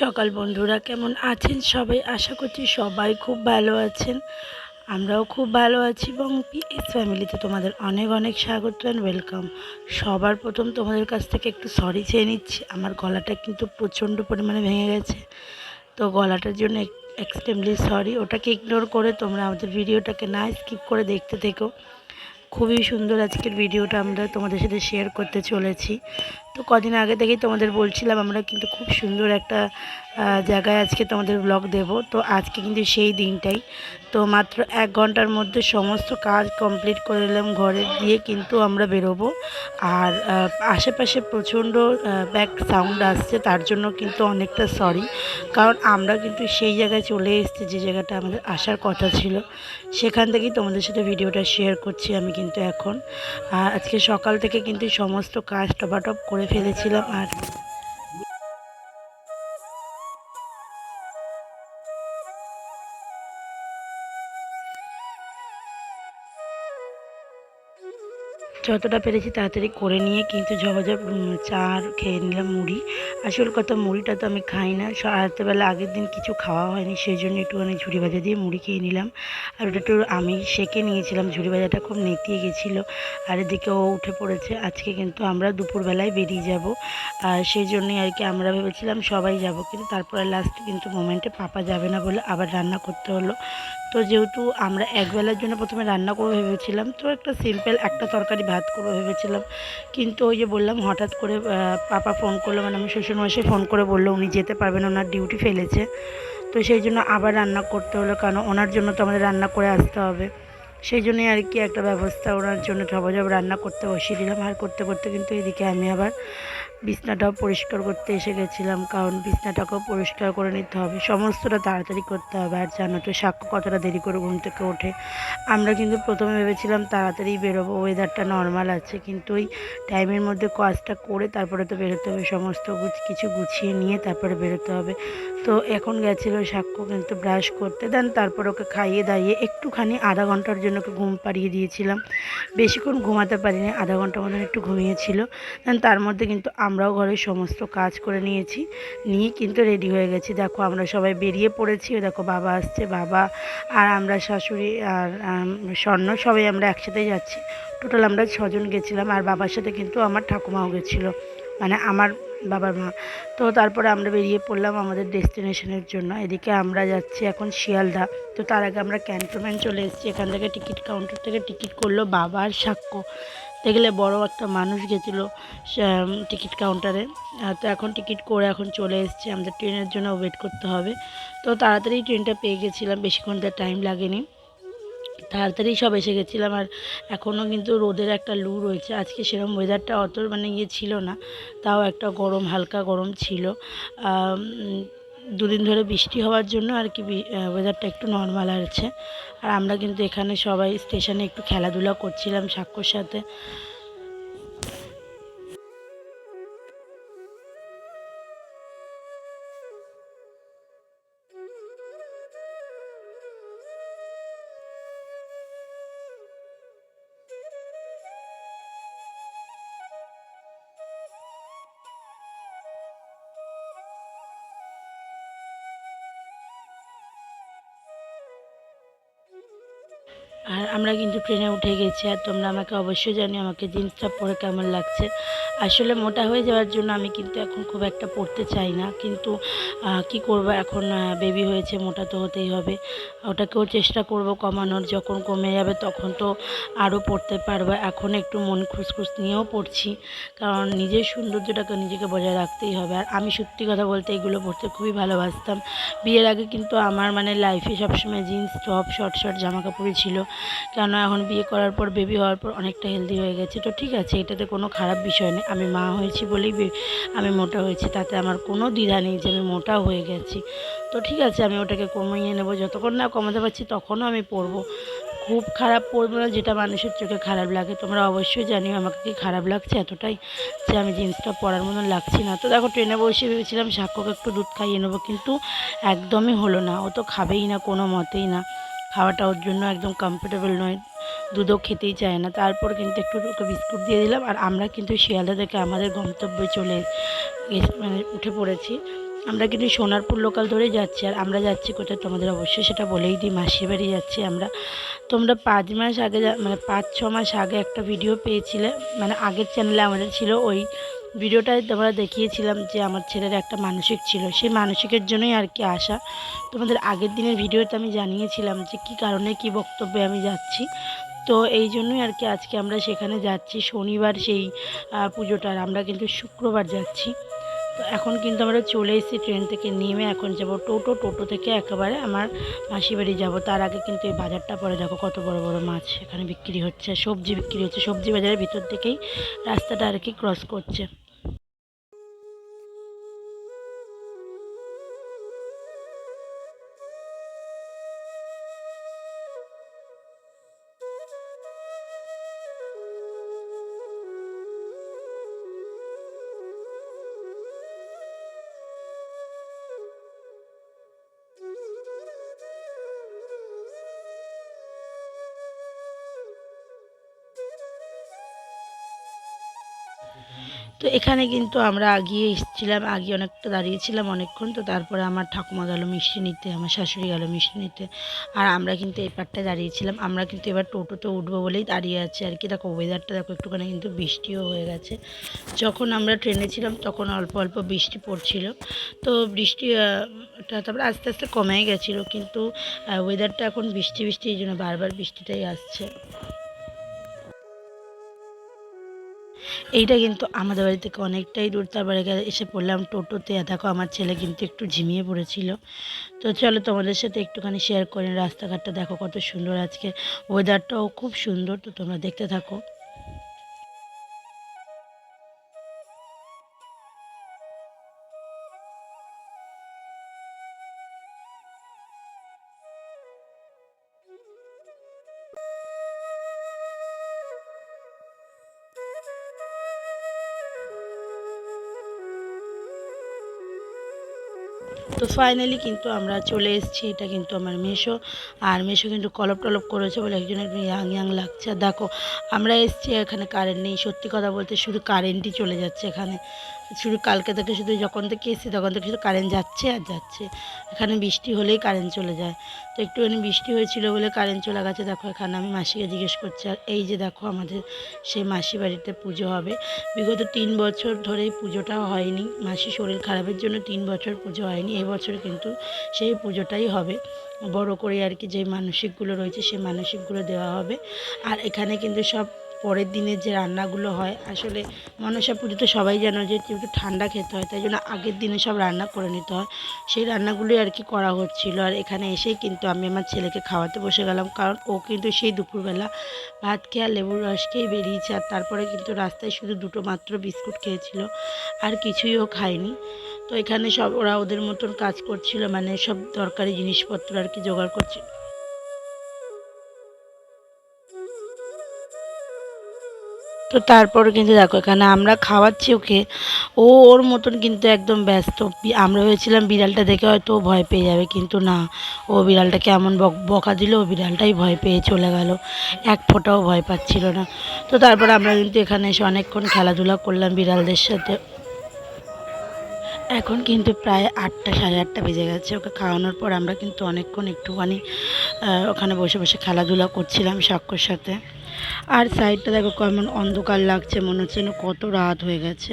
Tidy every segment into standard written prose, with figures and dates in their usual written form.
সকাল বন্ধুরা, কেমন আছেন সবাই? আশা করছি সবাই খুব ভালো আছেন। আমরাও খুব ভালো আছি এবং পিএস ফ্যামিলিতে তোমাদের অনেক অনেক স্বাগত অ্যান্ড ওয়েলকাম। সবার প্রথম তোমাদের কাছ থেকে একটু সরি চেয়ে নিচ্ছি। আমার গলাটা কিন্তু প্রচণ্ড পরিমাণে ভেঙে গেছে, তো গলাটার জন্য এক্সট্রিমলি সরি। ওটাকে ইগনোর করে তোমরা আমাদের ভিডিওটাকে না স্কিপ করে দেখতে থেকো। খুবই সুন্দর আজকের ভিডিওটা আমরা তোমাদের সাথে শেয়ার করতে চলেছি। তো কদিন আগে থেকেই তোমাদের বলছিলাম আমরা কিন্তু খুব সুন্দর একটা জায়গায় আজকে তোমাদের ব্লগ দেব। তো আজকে কিন্তু সেই দিনটাই। তো মাত্র 1 ঘন্টার মধ্যে সমস্ত কাজ কমপ্লিট করে নিলাম, ঘরে দিয়ে কিন্তু আমরা বেরোবো। আর আশেপাশে প্রচণ্ড ব্যাক সাউন্ড আসছে, তার জন্য কিন্তু অনেকটা সরি। কারণ আমরা কিন্তু সেই জায়গায় চলে এসেছি যে জায়গাটা আমাদের আসার কথা ছিল। সেখান থেকেই তোমাদের সাথে ভিডিওটা শেয়ার করছি আমি কিন্তু এখন। আজকে সকাল থেকে কিন্তু সমস্ত কাজ টপাটপ করে ফেলেছিলাম। আর যতটা পেরেছি তাড়াতাড়ি করে নিয়ে কিন্তু ঝপাঝপ চা খেয়ে নিলাম, মুড়ি। আসল কথা, মুড়িটা তো আমি খাই না, রাত্রেবেলা আগের দিন কিছু খাওয়া হয়নি, সেই জন্য একটুখানি ঝুড়ি ভাজা দিয়ে মুড়ি খেয়ে নিলাম। আর ওটা একটু আমি সেঁকে নিয়েছিলাম, ঝুড়ি ভাজাটা খুব নেতিয়ে গেছিলো। আর এদিকে ও উঠে পড়েছে। আজকে কিন্তু আমরা দুপুরবেলায় বেরিয়ে যাব, আর সেই জন্যই আর কি আমরা ভেবেছিলাম সবাই যাব, কিন্তু তারপরে লাস্ট কিন্তু মোমেন্টে পাপা যাবে না বলে আবার রান্না করতে হলো। তো যেহেতু আমরা একবেলার জন্য প্রথমে রান্না করবো ভেবেছিলাম, তো একটা সিম্পল একটা তরকারি ভাত করবো ভেবেছিলাম। কিন্তু ওই যে বললাম, হঠাৎ করে পাপা ফোন করলো, মানে আমি শ্বশুরমশাই ফোন করে বললো উনি যেতে পারবেন, ওনার ডিউটি ফেলেছে। তো সেই জন্য আবার রান্না করতে হলো, কারণ ওনার জন্য তো আমাদের রান্না করে আসতে হবে। সেই জন্যই আর কি একটা ব্যবস্থা, ওনার জন্য ঝপাঝপ রান্না করতে বসিয়ে দিলাম। আর করতে করতে কিন্তু এদিকে আমি আবার বিছনাটাও পরিষ্কার করতে এসে গেছিলাম, কারণ বিছনাটাকেও পরিষ্কার করে নিতে হবে, সমস্তটা তাড়াতাড়ি করতে হবে। আর জানো তো সাক্ষ্য কতটা দেরি করে ঘুম থেকে ওঠে। আমরা কিন্তু প্রথমে ভেবেছিলাম তাড়াতাড়ি বেরোবো, ওয়েদারটা নর্মাল আছে, কিন্তু ওই টাইমের মধ্যে কাজটা করে তারপরে তো বেরোতে হবে, সমস্ত কিছু গুছিয়ে নিয়ে তারপরে বেরোতে হবে। তো এখন গেছিলো সাক্ষ্য কিন্তু ব্রাশ করতে, দেন তারপর ওকে খাইয়ে দাইয়ে একটুখানি আধা ঘন্টার জন্য ওকে ঘুম পাড়িয়ে দিয়েছিলাম। বেশিক্ষণ ঘুমাতে পারিনি, আধা ঘন্টা মতন একটু ঘুমিয়েছিল। দেন তার মধ্যে কিন্তু আমরাও ঘরের সমস্ত কাজ করে নিয়েছি, নিয়ে কিন্তু রেডি হয়ে গেছি। দেখো আমরা সবাই বেরিয়ে পড়েছি। দেখো বাবা আসছে, বাবা আর আমরা শাশুড়ি আর স্বর্ণ সবাই আমরা একসাথে যাচ্ছি। টোটাল আমরা 6 জন গেছিলাম, আর বাবার সাথে কিন্তু আমার ঠাকুমাও গেছিলো, মানে আমার বাবার মা। তো তারপরে আমরা বেরিয়ে পড়লাম আমাদের ডেস্টিনেশনের জন্য। এদিকে আমরা যাচ্ছি এখন শিয়ালদা। তো তার আগে আমরা ক্যান্টনমেন্ট চলে এসেছি। এখান থেকে টিকিট কাউন্টার থেকে টিকিট করলো বাবা আর সাক্ষ্য। দেখলে বড় একটা মানুষ গেছিলো টিকিট কাউন্টারে। তো এখন টিকিট করে এখন চলে এসেছি, আমাদের ট্রেনের জন্য ওয়েট করতে হবে। তো তাড়াতাড়ি ট্রেনটা পেয়ে গেছিলাম, বেশিক্ষণ তার টাইম লাগেনি, তাড়াতাড়ি সব এসে গেছিলাম। আর এখনও কিন্তু রোদের একটা লু রয়েছে, আজকে সেরকম ওয়েদারটা অত মানে ইয়ে ছিল না, তাও একটা গরম, হালকা গরম ছিল। দুদিন ধরে বৃষ্টি হওয়ার জন্য আর কি ওয়েদারটা একটু নর্মাল আছে। আর আমরা কিন্তু এখানে সবাই স্টেশনে একটু খেলাধুলা করছিলাম সাক্ষ্যর সাথে। আর আমরা কিন্তু ট্রেনে উঠে গেছি। আর তোমরা আমাকে অবশ্যই জানিও আমাকে জিন্সটা পরে কেমন লাগছে। আসলে মোটা হয়ে যাওয়ার জন্য আমি কিন্তু এখন খুব একটা পরতে চাই না, কিন্তু কি করব, এখন বেবি হয়েছে, মোটা তো হতেই হবে। ওটাকেও চেষ্টা করব কমানোর, যখন কমে যাবে তখন তো আরও পরতে পারবো। এখন একটু মন খুসখুস নিয়েও পরছি, কারণ নিজের সৌন্দর্যটাকে নিজেকে বজায় রাখতেই হবে। আর আমি সত্যি কথা বলতে এগুলো পরতে খুবই ভালোবাসতাম। বিয়ের আগে কিন্তু আমার মানে লাইফে সবসময় জিন্স টপ শর্ট শর্ট জামা কাপড়ই ছিল। কেন এখন বিয়ে করার পর, বেবি হওয়ার পর অনেকটা হেলদি হয়ে গেছে। তো ঠিক আছে, এটাতে কোনো খারাপ বিষয় নেই। আমি মা হয়েছি বলেই আমি মোটা হয়েছি, তাতে আমার কোনো দ্বিধা নেই যে আমি মোটা হয়ে গেছি। তো ঠিক আছে, আমি ওটাকে কমিয়ে নেব, যতক্ষণ না কমাতে পারছি তখনও আমি পরবো। খুব খারাপ পরবো না, যেটা মানুষের চোখে খারাপ লাগে। তোমরা অবশ্যই জানিও আমাকে কি খারাপ লাগছে এতটাই, যে আমি জিন্সটা পরার মতন লাগছি না। তো দেখো ট্রেনে বসে ভেবেছিলাম সাক্ষ্যকে একটু দুধ খাইয়ে নেবো, কিন্তু একদমই হলো না, ও তো খাবেই না কোনো মতেই না। খাওয়াটা ওর জন্য একদম কমফোর্টেবল নয়, দুধও খেতেই চায় না। তারপর কিন্তু একটু ওকে বিস্কুট দিয়ে দিলাম। আর আমরা কিন্তু শিয়ালদা থেকে আমাদের গন্তব্যে চলে মানে উঠে পড়েছি। আমরা কিন্তু সোনারপুর লোকাল ধরেই যাচ্ছি। আর আমরা যাচ্ছি কোথায় তোমাদের অবশ্যই সেটা বলেই দিই, মাসির বাড়ি যাচ্ছি আমরা। তোমরা 5 মাস আগে মানে 5-6 মাস আগে একটা ভিডিও পেয়েছিলে, মানে আগের চ্যানেলে আমাদের ছিল, ওই ভিডিওটায় তোমরা দেখিয়েছিলাম যে আমার ছেলের একটা মানসিক ছিল, সেই মানসিকের জন্যই আর কি আসা। তোমাদের আগের দিনের ভিডিওতে আমি জানিয়েছিলাম যে কী কারণে কী বক্তব্যে আমি যাচ্ছি। তো এই জন্যই আর কি আজকে আমরা সেখানে যাচ্ছি। শনিবার সেই পুজোটার, আমরা কিন্তু শুক্রবার যাচ্ছি। তো এখন কিন্তু আমরা চলে এসেছি, ট্রেন থেকে নেমে এখন যাব টোটো থেকে একেবারে আমার মাসির বাড়ি যাব। তার আগে কিন্তু এই বাজারটা পরে দেখো কত বড় বড় মাছ এখানে বিক্রি হচ্ছে, সবজি বিক্রি হচ্ছে, সবজি বাজারের ভিতর থেকেই রাস্তাটা আর কি ক্রস করছে। তো এখানে কিন্তু আমরা আগিয়ে এসেছিলাম, আগে অনেকটা দাঁড়িয়েছিলাম অনেকক্ষণ। তো তারপরে আমার ঠাকুমা গেল মিষ্টি নিতে, আমার শাশুড়ি গেল মিষ্টি নিতে, আর আমরা কিন্তু এই পাটটায় দাঁড়িয়েছিলাম। আমরা কিন্তু এবার টোটোতে উঠবো বলেই দাঁড়িয়ে আছি আর কি। দেখো ওয়েদারটা দেখো, একটুখানি কিন্তু বৃষ্টিও হয়ে গেছে। যখন আমরা ট্রেনে ছিলাম তখন অল্প অল্প বৃষ্টি পড়ছিল, তো বৃষ্টি তারপরে আস্তে আস্তে কমে গেছিলো, কিন্তু ওয়েদারটা এখন বৃষ্টি বৃষ্টি, এই জন্য বারবার বৃষ্টিটাই আসছে। এইটা কিন্তু আমাদের বাড়ি থেকে অনেকটাই দূর। তারপরে এসে পড়লাম টোটোতে। দেখো আমার ছেলে কিন্তু একটু ঝিমিয়ে পড়েছিল। তো চলো তোমাদের সাথে একটুখানি শেয়ার করি। রাস্তাঘাটটা দেখো কত সুন্দর, আজকে ওয়েদারটাও খুব সুন্দর। তো তোমরা দেখতে থাকো। তো ফাইনালি কিন্তু আমরা চলে এসেছি। এটা কিন্তু আমার মেসো, আর মেসো কিন্তু কলপ টলপ করেছে বলে একজন একটু ইয়াং ইয়াং লাগছে। আর দেখো আমরা এসেছি, এখানে কারেন্ট নেই। সত্যি কথা বলতে শুধু কারেন্টই চলে যাচ্ছে এখানে। শুধু কালকে থেকে, শুধু যখন থেকে এসেছি তখন থেকে শুধু কারেন্ট যাচ্ছে আর যাচ্ছে। এখানে বৃষ্টি হলেই কারেন্ট চলে যায়। তো একটুখানি বৃষ্টি হয়েছিল বলে কারেন্ট চলে গেছে। দেখো এখানে আমি মাসিকে জিজ্ঞেস করছি। আর এই যে দেখো আমাদের সেই মাসি বাড়িতে পুজো হবে। বিগত 3 বছর ধরেই পুজোটা হয়নি, মাসি শরীর খারাপের জন্য 3 বছর পুজো হয়নি। এই বছর কিন্তু সেই পুজোটাই হবে বড় করে আর কি। যে মানসিকগুলো রয়েছে সেই মানসিকগুলো দেওয়া হবে। আর এখানে কিন্তু সব পরের দিনের যে রান্নাগুলো হয়, আসলে মনসা পুজোতে সবাই জানো যে একটু ঠান্ডা খেতে হয়, তাই জন্য আগের দিনে সব রান্না করে নিতে হয়। সেই রান্নাগুলোই আর কি করা হচ্ছিলো। আর এখানে এসেই কিন্তু আমি আমার ছেলেকে খাওয়াতে বসে গেলাম, কারণ ও কিন্তু সেই দুপুরবেলা ভাত খেয়ে আর লেবুর রস খেয়েই বেরিয়েছে। আর তারপরে কিন্তু রাস্তায় শুধু দুটো মাত্র বিস্কুট খেয়েছিল, আর কিছুই ও খায়নি। তো এখানে সব ওরা ওদের মতন কাজ করছিল, মানে সব দরকারি জিনিসপত্র আর কি জোগাড় করছিল। তো তারপরে কিন্তু দেখো এখানে আমরা খাওয়াচ্ছি ওকে, ও ওর মতন কিন্তু একদম ব্যস্ত। আমরা ভেবেছিলাম বিড়ালটা দেখে হয়তো ও ভয় পেয়ে যাবে, কিন্তু না, ও বিড়ালটাকে এমন বকা দিল, ও বিড়ালটাই ভয় পেয়ে চলে গেল, এক ফোঁটাও ভয় পাচ্ছিল না। তো তারপরে আমরা কিন্তু এখানে এসে অনেকক্ষণ খেলাধুলা করলাম বিড়ালদের সাথে। এখন কিন্তু প্রায় 8টা, সাড়ে 8টা বেজে গেছে। ওকে খাওয়ানোর পর আমরা কিন্তু অনেকক্ষণ একটুখানি ওখানে বসে বসে খেলাধুলা করছিলাম সাক্ষর সাথে। আর সাইডটা দেখো কেমন অন্ধকার লাগছে, মনে হচ্ছে যেন কত রাত হয়ে গেছে।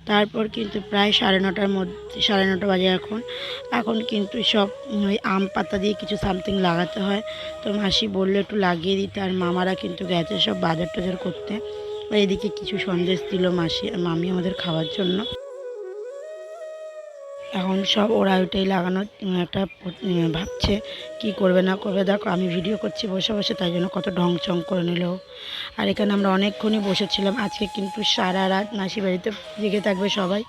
তারপর কিন্তু প্রায় 9:30টার মধ্যে, 9:30 বাজে এখন। এখন কিন্তু সব ওই আম পাতা দিয়ে কিছু সামথিং লাগাতে হয়। তো মাসি বললো একটু লাগিয়ে দিতে। আর মামারা কিন্তু গেছে সব বাজার টাজার করতে। এদিকে কিছু সন্দেশ দিল মাসি আর মামি আমাদের খাওয়ার জন্য। এখন সব ওরা ওইটাই লাগানোর একটা ভাবছে কি করবে না করবে। দেখো আমি ভিডিও করছি বসে বসে, তাই জন্য কত ঢং চং করে নিল। আর এখানে আমরা অনেকক্ষণই বসেছিলাম। আজকে কিন্তু সারা রাত মাসি বাড়িতে জেগে থাকবে সবাই,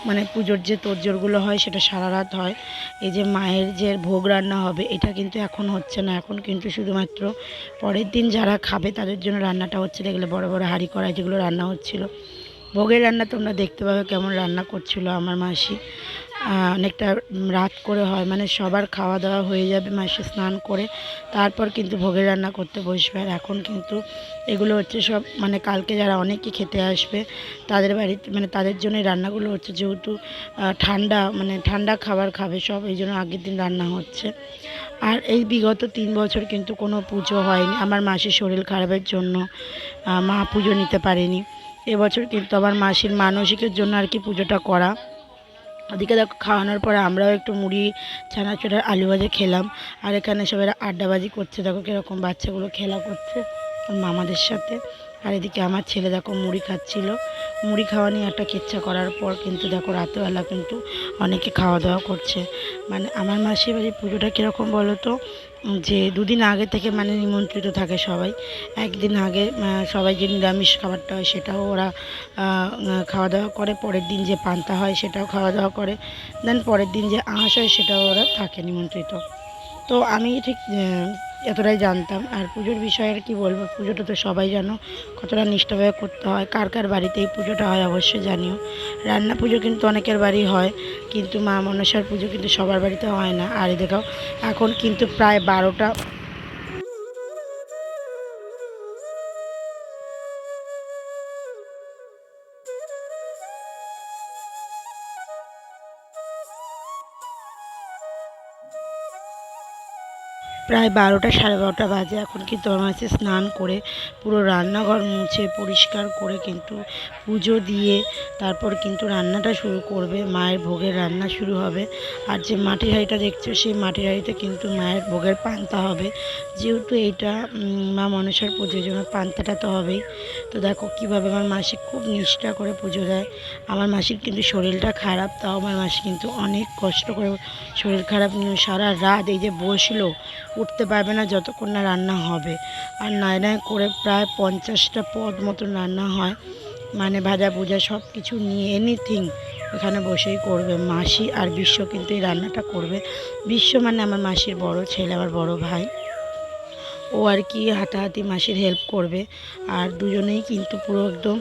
মানে পুজোর যে তোড়জোড়গুলো হয় সেটা সারা রাত হয়। এই যে মায়ের যে ভোগ রান্না হবে, এটা কিন্তু এখন হচ্ছে না, এখন কিন্তু শুধুমাত্র পরের দিন যারা খাবে তাদের জন্য রান্নাটা হচ্ছে। দেখলে বড় বড় হাঁড়ি কড়াই যেগুলো রান্না হচ্ছিলো, ভোগের রান্না তোমরা দেখতে পাবে কেমন রান্না করছিল আমার মাসি। অনেকটা রাত করে হয়, মানে সবার খাওয়া দাওয়া হয়ে যাবে, মাসি স্নান করে তারপর কিন্তু ভোগের রান্না করতে বসবে। আর এখন কিন্তু এগুলো হচ্ছে সব, মানে কালকে যারা অনেকে খেতে আসবে তাদের বাড়িতে, মানে তাদের জন্য রান্নাগুলো হচ্ছে, যেহেতু ঠান্ডা, মানে ঠান্ডা খাবার খাবে সব, এই জন্য আগের দিন রান্না হচ্ছে। আর এই বিগত 3 বছর কিন্তু কোনো পুজো হয়নি আমার মাসির শরীর খারাপের জন্য, মা পুজো নিতে পারেনি। এবছর কিন্তু আমার মাসির মানসিকের জন্য আর কি পুজোটা করা। ওদিকে দেখো খাওয়ানোর পরে আমরাও একটু মুড়ি, ছানাচুরের আলু ভাজা খেলাম। আর এখানে সবাই আড্ডাবাজি করছে, দেখো কীরকম বাচ্চাগুলো খেলা করছে মামাদের সাথে। আর এদিকে আমার ছেলে দেখো মুড়ি খাচ্ছিল। মুড়ি খাওয়া নিয়ে একটা কিচ্ছা করার পর কিন্তু দেখো রাতেরবেলা কিন্তু অনেকে খাওয়া দাওয়া করছে। মানে আমার মাসির বাড়ির পুজোটা কীরকম বলো তো, যে দুদিন আগে থেকে মানে নিমন্ত্রিত থাকে সবাই। একদিন আগে সবাই যে নিরামিষ খাবারটা হয় সেটাও ওরা খাওয়া দাওয়া করে, পরের দিন যে পান্তা হয় সেটাও খাওয়া দাওয়া করে, দেন পরের দিন যে আঁশ হয় সেটাও ওরা থাকে নিমন্ত্রিত। তো আমি ঠিক এতটাই জানতাম। আর পুজোর বিষয়ে আর কি বলবো, পুজোটা তো সবাই জানো কতটা নিষ্ঠাভাবে করতে হয়। কার কার বাড়িতে এই পুজোটা হয় অবশ্যই জানিও। রান্না পুজো কিন্তু অনেকের বাড়ি হয়, কিন্তু মা মনসার পুজো কিন্তু সবার বাড়িতে হয় না। আর এই দেখাও এখন কিন্তু প্রায় 12টা। প্রায় 12টা, সাড়ে 12টা বাজে। এখন কিন্তু আমার মাসি স্নান করে পুরো রান্নাঘর মুছে পরিষ্কার করে কিন্তু পুজো দিয়ে তারপর কিন্তু রান্নাটা শুরু করবে, মায়ের ভোগের রান্না শুরু হবে। আর যে মাটির হাঁড়িটা দেখছো সেই মাটির হাঁড়িতে কিন্তু মায়ের ভোগের পান্তা হবে, যেহেতু এইটা মা মনসার পুজোর জন্য পান্তাটা তো হবেই। তো দেখো কীভাবে আমার মাসি খুব নিষ্ঠা করে পুজো দেয়। আমার মাসির কিন্তু শরীরটা খারাপ, তাও আমার মাসি কিন্তু অনেক কষ্ট করে, শরীর খারাপ নিয়ে সারা রাত এই যে বসলো, উঠতে পারবে না যতক্ষণ না রান্না হবে। আর নয় নয় করে প্রায় 50টা পদ মতন রান্না হয়, মানে ভাজা ভুজা সব কিছু নিয়ে এনিথিং ওখানে বসেই করবে মাসি। আর বিশ্ব কিন্তু এই রান্নাটা করবে। বিশ্ব মানে আমার মাসির বড় ছেলে, আমার বড় ভাই। ও আর কি হাতাহাতি মাসির হেল্প করবে। আর দুজনেই কিন্তু পুরো একদম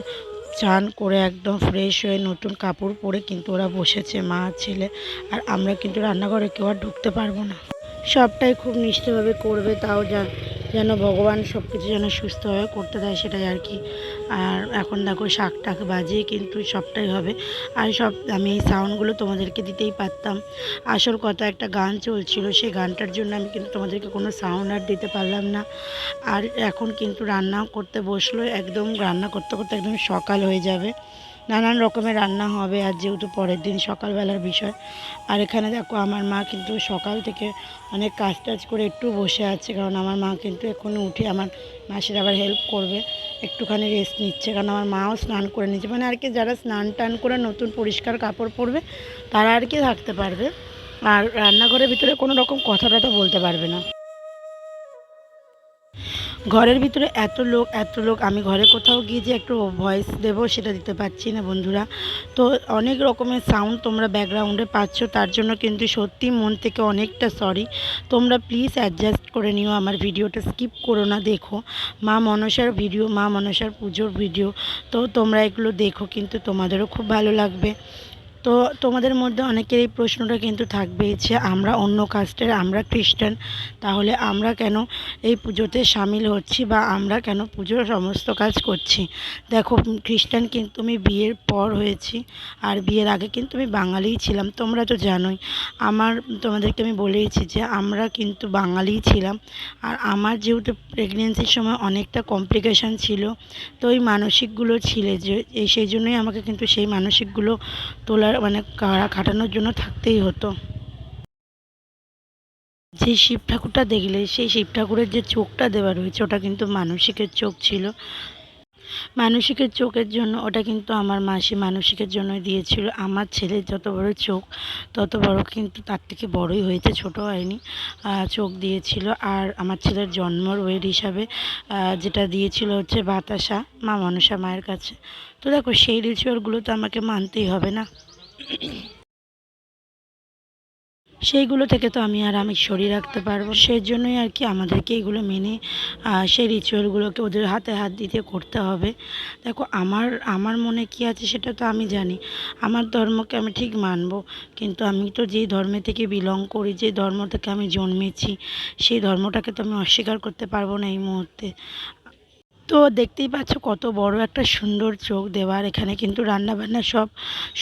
চান করে একদম ফ্রেশ হয়ে নতুন কাপড় পরে কিন্তু ওরা বসেছে, মা ছেলে। আর আমরা কিন্তু রান্নাঘরে কেউ আর ঢুকতে পারবো না। সবটাই খুব নিষ্ঠভাবে করবে, তাও যেন ভগবান সব কিছু যেন সুস্থভাবে করতে দেয়, সেটাই আর কি। আর এখন দেখো শাক টাক বাজিয়ে কিন্তু সবটাই হবে। আর সব আমি এই সাউন্ডগুলো তোমাদেরকে দিতেই পারতাম, আসল কথা একটা গান চলছিল, সেই গানটার জন্য আমি কিন্তু তোমাদেরকে কোনো সাউন্ড আর দিতে পারলাম না। আর এখন কিন্তু রান্না করতে বসলো, একদম রান্না করতে করতে একদম সকাল হয়ে যাবে। নানান রকমের রান্না হবে আর যেহেতু পরের দিন সকালবেলার বিষয়। আর এখানে দেখো আমার মা কিন্তু সকাল থেকে অনেক কাজ টাজ করে একটু বসে আছে, কারণ আমার মা কিন্তু এখনই উঠে আমার মাসির আবার হেল্প করবে, একটুখানি রেস্ট নিচ্ছে। কারণ আমার মাও স্নান করে নিচ্ছে, মানে আর কি যারা স্নান টান করে নতুন পরিষ্কার কাপড় পরবে তারা আর কি থাকতে পারবে। আর রান্নাঘরের ভিতরে কোনো রকম কথা টথা বলতে পারবে না। ঘরের ভিতরে এত লোক আমি ঘরে কোথাও গিয়ে যে একটু ভয়েস দেবো সেটা দিতে পারছি না বন্ধুরা। তো অনেক রকমের সাউন্ড তোমরা ব্যাকগ্রাউন্ডে পাচ্ছ, তার জন্য কিন্তু সত্যি মন থেকে অনেকটা সরি। তোমরা প্লিজ অ্যাডজাস্ট করে নিও, আমার ভিডিওটা স্কিপ করো না, দেখো মা মনসার ভিডিও, মা মনসার পুজোর ভিডিও। তো তোমরা এগুলো দেখো, কিন্তু তোমাদেরও খুব ভালো লাগবে। তো তোমাদের মধ্যে অনেকের এই প্রশ্নটা কিন্তু থাকবেই যে আমরা অন্য কাস্টের, আমরা খ্রিস্টান, তাহলে আমরা কেন এই পুজোতে সামিল হচ্ছি বা আমরা কেন পুজোর সমস্ত কাজ করছি। দেখো খ্রিস্টান কিন্তু আমি বিয়ের পর হয়েছি, আর বিয়ের আগে কিন্তু আমি বাঙালিই ছিলাম, তোমরা তো জানোই। আমার তোমাদেরকে আমি বলেইছি যে আমরা কিন্তু বাঙালিই ছিলাম। আর আমার যেহেতু প্রেগনেন্সির সময় অনেকটা কমপ্লিকেশান ছিল, তো ওই মানসিকগুলো ছিল যে সেই জন্যই আমাকে কিন্তু সেই মানসিকগুলো তোলার, মানে খাটানোর জন্য থাকতেই হতো। যে শিব ঠাকুরটা দেখলে সেই শিব ঠাকুরের যে চোখটা দেওয়া রয়েছে ওটা কিন্তু মানসিকের চোখ ছিল। মানসিকের চোখের জন্য ওটা কিন্তু আমার মাসি মানসিকের জন্যই দিয়েছিল। আমার ছেলের যত বড় চোখ তত বড়, কিন্তু তার থেকে বড়ই হয়েছে, ছোট হয়নি। চোখ দিয়েছিল। আর আমার ছেলের জন্মর ওয়ের হিসাবে যেটা দিয়েছিল হচ্ছে বাতাসা, মা মনসা মায়ের কাছে। তো দেখো সেই রিচুয়ালগুলো তো আমাকে মানতেই হবে না। সেইগুলো থেকে তো আমি আর আমিষ সরিয়ে রাখতে পারবো, সেই জন্যই আর কি আমাদেরকে এগুলো মেনে সেই রিচুয়ালগুলোকে ওদের হাতে হাত দিতে করতে হবে। দেখো আমার আমার মনে কী আছে সেটা তো আমি জানি, আমার ধর্মকে আমি ঠিক মানবো, কিন্তু আমি তো যেই ধর্মে থেকে বিলং করি, যে ধর্ম থেকে আমি জন্মেছি, সেই ধর্মটাকে তো আমি অস্বীকার করতে পারবো না এই মুহূর্তে। তো দেখতেই পাচ্ছ কত বড় একটা সুন্দর চোখ দেওয়া, আর এখানে কিন্তু রান্নাবান্না সব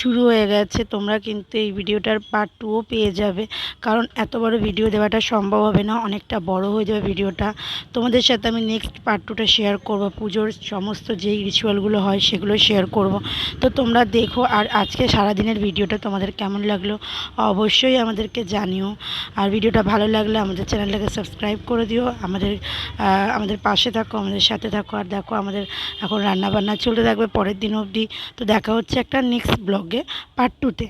শুরু হয়ে গেছে। তোমরা কিন্তু এই ভিডিওটার পার্ট 2ও পেয়ে যাবে, কারণ এত বড় ভিডিও দেওয়াটা সম্ভব হবে না, অনেকটা বড় হয়ে যাবে ভিডিওটা। তোমাদের সাথে আমি নেক্সট পার্ট 2টা শেয়ার করব, পুজোর সমস্ত যেই রিচুয়ালগুলো হয় সেগুলো শেয়ার করব। তো তোমরা দেখো, আর আজকে সারাদিনের ভিডিওটা তোমাদের কেমন লাগলো অবশ্যই আমাদেরকে জানিও। আর ভিডিওটা ভালো লাগলে আমাদের চ্যানেলটাকে সাবস্ক্রাইব করে দিও, আমাদের পাশে থাকো, আমাদের সাথে থাকো। আর দেখো আমাদের এখন রান্নাবান্না চলতে থাকবে পরের দিন অবধি। তো দেখা হচ্ছে একটা নেক্সট ব্লগে পার্ট 2তে।